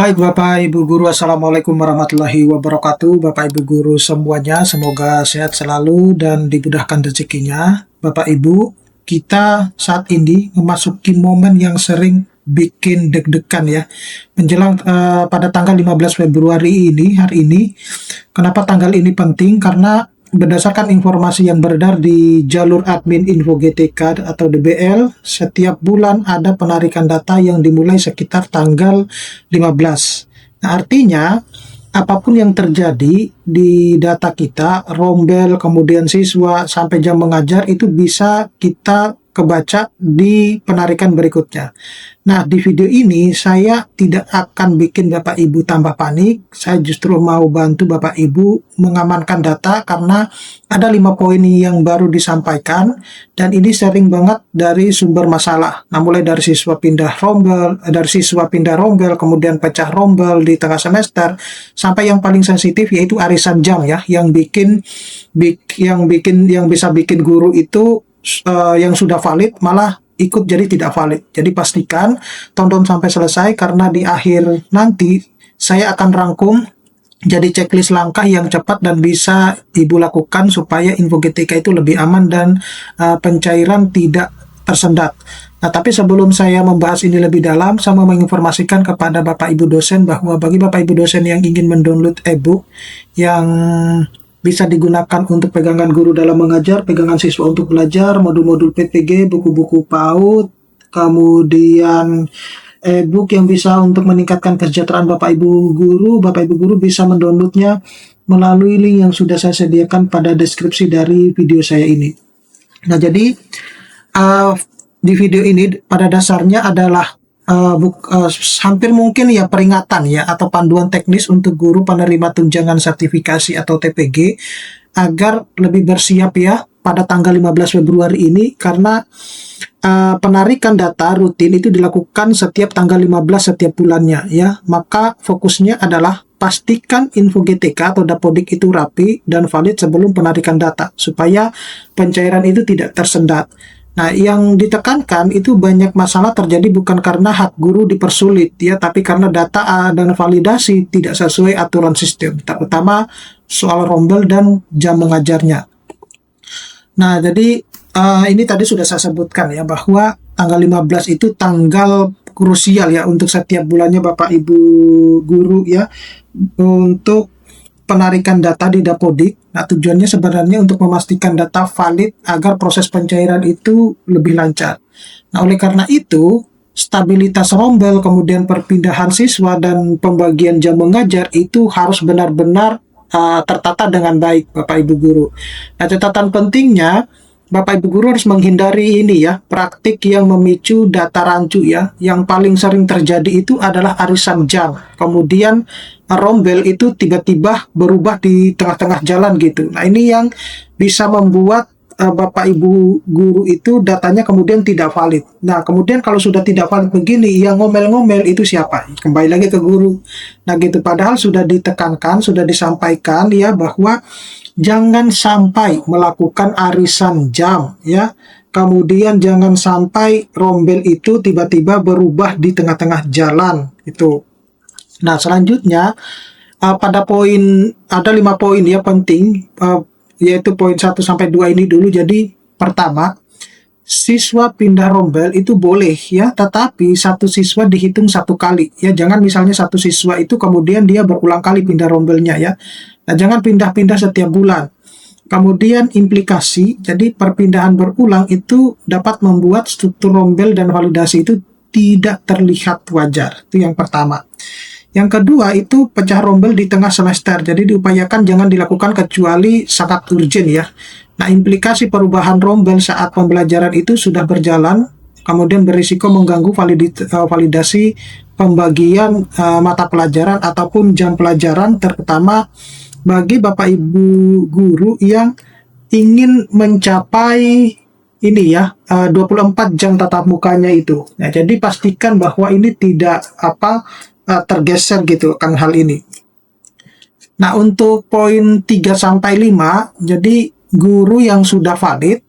Baik Bapak Ibu Guru, Assalamualaikum warahmatullahi wabarakatuh. Bapak Ibu Guru semuanya, semoga sehat selalu dan dimudahkan rezekinya. Bapak Ibu, kita saat ini memasuki momen yang sering bikin deg-degan ya. Menjelang pada tanggal 15 Februari ini, hari ini. Kenapa tanggal ini penting? Karena berdasarkan informasi yang beredar di jalur admin info GTK atau DBL, setiap bulan ada penarikan data yang dimulai sekitar tanggal 15. Nah, artinya apapun yang terjadi di data kita, rombel, kemudian siswa, sampai jam mengajar, itu bisa kita kebaca di penarikan berikutnya. Nah, di video ini saya tidak akan bikin Bapak Ibu tambah panik. Saya justru mau bantu Bapak Ibu mengamankan data karena ada 5 poin yang baru disampaikan dan ini sering banget dari sumber masalah. Nah, mulai dari siswa pindah rombel, kemudian pecah rombel di tengah semester, sampai yang paling sensitif yaitu arisan jam ya, yang bisa bikin guru itu yang sudah valid malah ikut jadi tidak valid. Jadi pastikan tonton sampai selesai karena di akhir nanti saya akan rangkum jadi checklist langkah yang cepat dan bisa Ibu lakukan supaya info GTK itu lebih aman dan pencairan tidak tersendat. Nah, tapi sebelum saya membahas ini lebih dalam, saya mau menginformasikan kepada Bapak Ibu dosen bahwa bagi Bapak Ibu dosen yang ingin mendownload e-book yang bisa digunakan untuk pegangan guru dalam mengajar, pegangan siswa untuk belajar, modul-modul PPG, buku-buku PAUD, kemudian e-book yang bisa untuk meningkatkan kesejahteraan Bapak Ibu Guru bisa mendownloadnya melalui link yang sudah saya sediakan pada deskripsi dari video saya ini. Nah, jadi di video ini pada dasarnya adalah hampir mungkin ya peringatan ya atau panduan teknis untuk guru penerima tunjangan sertifikasi atau TPG agar lebih bersiap ya pada tanggal 15 Februari ini karena penarikan data rutin itu dilakukan setiap tanggal 15 setiap bulannya ya. Maka fokusnya adalah pastikan info GTK atau Dapodik itu rapi dan valid sebelum penarikan data supaya pencairan itu tidak tersendat. Nah, yang ditekankan itu banyak masalah terjadi bukan karena hak guru dipersulit ya, tapi karena data dan validasi tidak sesuai aturan sistem, terutama soal rombel dan jam mengajarnya. Nah, jadi ini tadi sudah saya sebutkan ya bahwa tanggal 15 itu tanggal krusial ya untuk setiap bulannya Bapak Ibu guru ya untuk penarikan data di Dapodik. Nah, tujuannya sebenarnya untuk memastikan data valid agar proses pencairan itu lebih lancar. Nah, oleh karena itu, stabilitas rombel, kemudian perpindahan siswa, dan pembagian jam mengajar itu harus benar-benar tertata dengan baik, Bapak Ibu Guru. Nah, catatan pentingnya, Bapak Ibu Guru harus menghindari ini ya, praktik yang memicu data rancu ya. Yang paling sering terjadi itu adalah arisan jam. Kemudian rombel itu tiba-tiba berubah di tengah-tengah jalan gitu. Nah, ini yang bisa membuat Bapak Ibu Guru itu datanya kemudian tidak valid. Nah, kemudian kalau sudah tidak valid begini, yang ngomel-ngomel itu siapa? Kembali lagi ke guru. Nah, gitu. Padahal sudah ditekankan, sudah disampaikan ya bahwa jangan sampai melakukan arisan jam ya. Kemudian jangan sampai rombel itu tiba-tiba berubah di tengah-tengah jalan itu. Nah, selanjutnya pada poin ada 5 poin ya penting yaitu poin 1 sampai 2 ini dulu. Jadi pertama, siswa pindah rombel itu boleh ya, tetapi satu siswa dihitung satu kali ya. Jangan misalnya satu siswa itu kemudian dia berulang kali pindah rombelnya ya. Nah, jangan pindah-pindah setiap bulan. Kemudian implikasi, jadi perpindahan berulang itu dapat membuat struktur rombel dan validasi itu tidak terlihat wajar. Itu yang pertama. Yang kedua itu pecah rombel di tengah semester. Jadi diupayakan jangan dilakukan kecuali sangat urgent ya. Nah, implikasi perubahan rombel saat pembelajaran itu sudah berjalan, kemudian berisiko mengganggu validasi pembagian mata pelajaran ataupun jam pelajaran, terutama bagi Bapak Ibu guru yang ingin mencapai ini ya 24 jam tatap mukanya itu. Nah, jadi pastikan bahwa ini tidak tergeser gitu kan hal ini. Nah, untuk poin 3 sampai 5, jadi guru yang sudah valid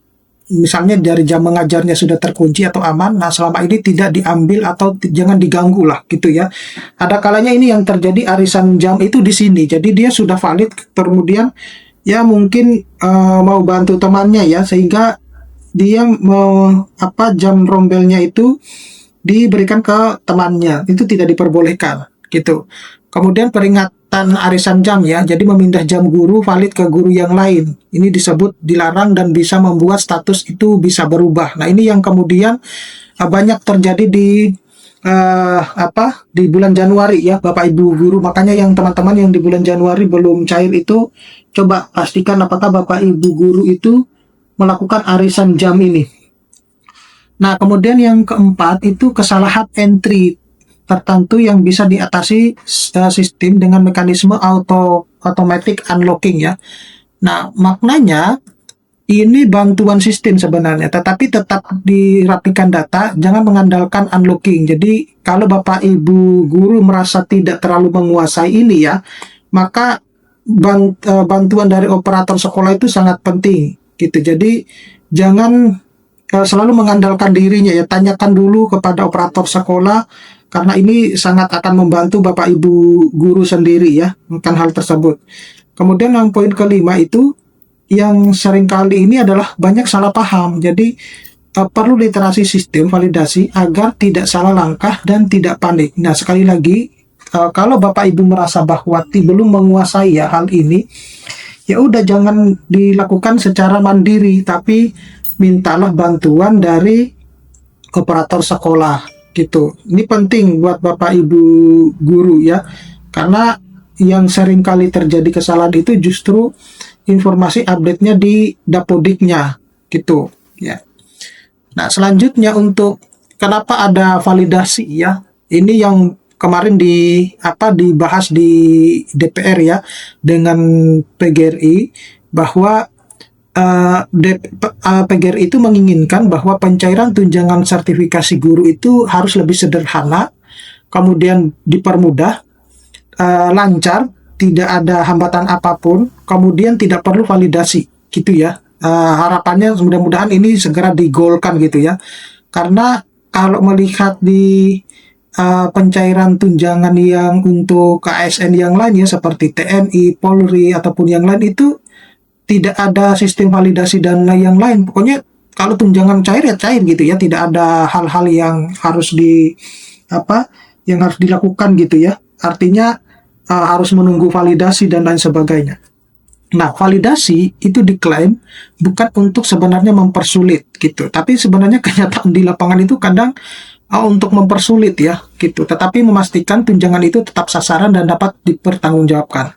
misalnya dari jam mengajarnya sudah terkunci atau aman, nah selama ini tidak diambil atau jangan diganggu lah gitu ya. Ada kalanya ini yang terjadi arisan jam itu di sini, jadi dia sudah valid, kemudian ya mungkin mau bantu temannya ya, sehingga dia mau jam rombelnya itu diberikan ke temannya, itu tidak diperbolehkan gitu. Kemudian peringatan arisan jam ya, jadi memindah jam guru valid ke guru yang lain. Ini disebut dilarang dan bisa membuat status itu bisa berubah. Nah, ini yang kemudian banyak terjadi di bulan Januari ya, Bapak Ibu guru. Makanya yang teman-teman yang di bulan Januari belum cair itu, coba pastikan apakah Bapak Ibu guru itu melakukan arisan jam ini. Nah, kemudian yang keempat itu kesalahan entry tertentu yang bisa diatasi sistem dengan mekanisme automatic unlocking ya. Nah, maknanya ini bantuan sistem sebenarnya, tetapi tetap dirapikan data, jangan mengandalkan unlocking. Jadi, kalau Bapak Ibu guru merasa tidak terlalu menguasai ini ya, maka bantuan dari operator sekolah itu sangat penting gitu. Jadi, jangan selalu mengandalkan dirinya ya, tanyakan dulu kepada operator sekolah, karena ini sangat akan membantu Bapak Ibu guru sendiri ya tentang hal tersebut. Kemudian yang poin kelima itu yang seringkali ini adalah banyak salah paham. Jadi perlu literasi sistem validasi agar tidak salah langkah dan tidak panik. Nah, sekali lagi kalau Bapak Ibu merasa bahwa belum menguasai ya hal ini, ya udah jangan dilakukan secara mandiri, tapi mintalah bantuan dari operator sekolah gitu. Ini penting buat Bapak Ibu guru ya, karena yang sering kali terjadi kesalahan itu justru informasi update-nya di Dapodiknya gitu ya. Nah, selanjutnya untuk kenapa ada validasi ya, ini yang kemarin dibahas di DPR ya dengan PGRI, bahwa PGRI itu menginginkan bahwa pencairan tunjangan sertifikasi guru itu harus lebih sederhana, kemudian dipermudah, lancar, tidak ada hambatan apapun, kemudian tidak perlu validasi gitu ya. Harapannya mudah-mudahan ini segera digolkan gitu ya, karena kalau melihat di pencairan tunjangan yang untuk KSN yang lain ya, seperti TNI, Polri ataupun yang lain, itu tidak ada sistem validasi dan yang lain. Pokoknya kalau tunjangan cair ya cair gitu ya, tidak ada hal-hal yang harus yang harus dilakukan gitu ya. Artinya harus menunggu validasi dan lain sebagainya. Nah, validasi itu diklaim bukan untuk sebenarnya mempersulit gitu, tapi sebenarnya kenyataan di lapangan itu kadang untuk mempersulit ya gitu, tetapi memastikan tunjangan itu tetap sasaran dan dapat dipertanggungjawabkan.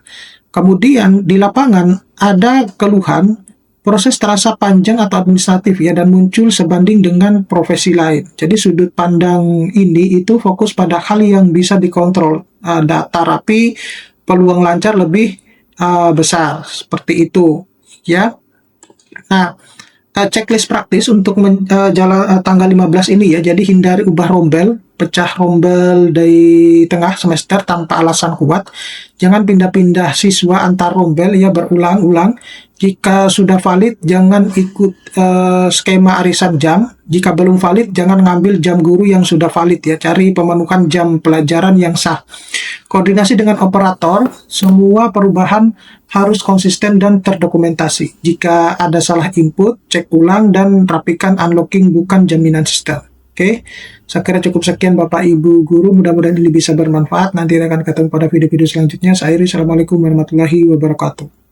Kemudian di lapangan ada keluhan proses terasa panjang atau administratif ya, dan muncul sebanding dengan profesi lain. Jadi sudut pandang ini itu fokus pada hal yang bisa dikontrol, data rapi, peluang lancar lebih besar, seperti itu ya. Nah, checklist praktis untuk tanggal 15 ini ya, jadi hindari ubah rombel, pecah rombel dari tengah semester tanpa alasan kuat. Jangan pindah-pindah siswa antar rombel ya berulang-ulang. Jika sudah valid, jangan ikut skema arisan jam. Jika belum valid, jangan ngambil jam guru yang sudah valid ya. Cari pemenuhan jam pelajaran yang sah. Koordinasi dengan operator, semua perubahan harus konsisten dan terdokumentasi. Jika ada salah input, cek ulang dan rapikan unlocking, bukan jaminan sistem. Oke, saya kira cukup sekian Bapak Ibu guru, mudah-mudahan ini bisa bermanfaat. Nanti akan ketemu pada video-video selanjutnya. Saya Iri, Assalamualaikum warahmatullahi wabarakatuh.